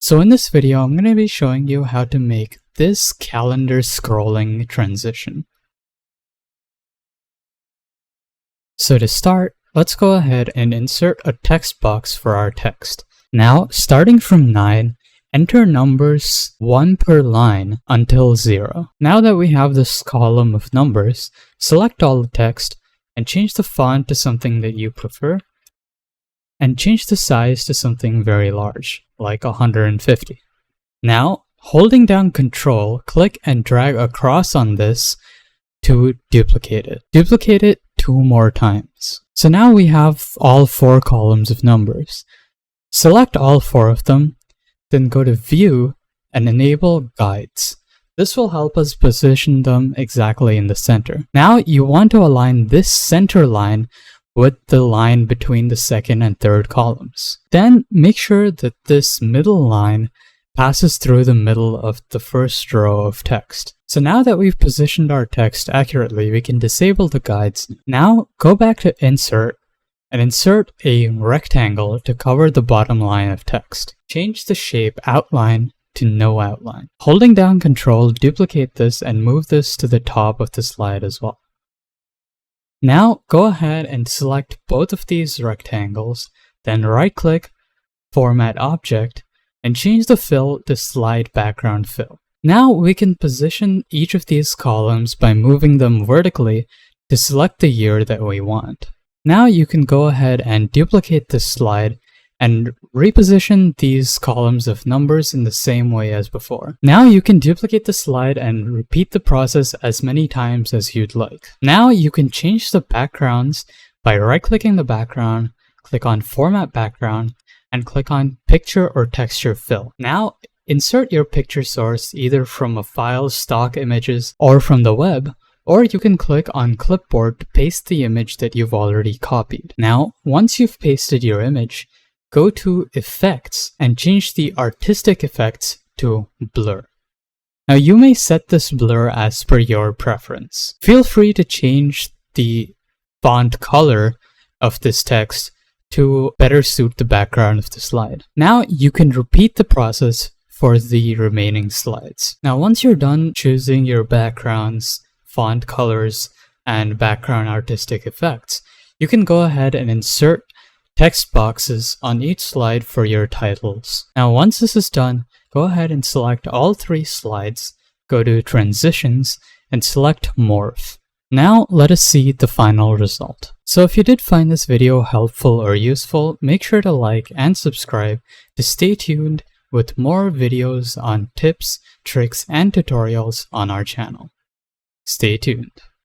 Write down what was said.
So in this video, I'm going to be showing you how to make this calendar scrolling transition. So to start, let's go ahead and insert a text box for our text. Now, starting from 9, enter numbers 1 per line until 0. Now that we have this column of numbers, select all the text and change the font to something that you prefer, and change the size to something very large, like 150. Now, holding down Ctrl, click and drag across on this to duplicate it. Duplicate it 2 more times. So now we have all 4 columns of numbers. Select all 4 of them, then go to View and enable Guides. This will help us position them exactly in the center. Now you want to align this center line with the line between the second and third columns. Then make sure that this middle line passes through the middle of the first row of text. So now that we've positioned our text accurately, we can disable the guides. Now go back to Insert and insert a rectangle to cover the bottom line of text. Change the shape outline to no outline. Holding down Ctrl, duplicate this and move this to the top of the slide as well. Now go ahead and select both of these rectangles, then right-click, Format Object, and change the fill to Slide Background Fill. Now we can position each of these columns by moving them vertically to select the year that we want. Now you can go ahead and duplicate this slide and reposition these columns of numbers in the same way as before. Now you can duplicate the slide and repeat the process as many times as you'd like. Now you can change the backgrounds by right-clicking the background, click on Format Background, and click on Picture or Texture Fill. Now insert your picture source either from a file, stock images, or from the web, or you can click on Clipboard to paste the image that you've already copied. Now, once you've pasted your image, go to Effects and change the Artistic Effects to Blur. Now you may set this blur as per your preference. Feel free to change the font color of this text to better suit the background of the slide. Now you can repeat the process for the remaining slides. Now once you're done choosing your backgrounds, font colors, and background artistic effects, you can go ahead and insert text boxes on each slide for your titles. Now once this is done, go ahead and select all 3 slides, go to Transitions, and select Morph. Now let us see the final result. So if you did find this video helpful or useful, make sure to like and subscribe to stay tuned with more videos on tips, tricks, and tutorials on our channel. Stay tuned.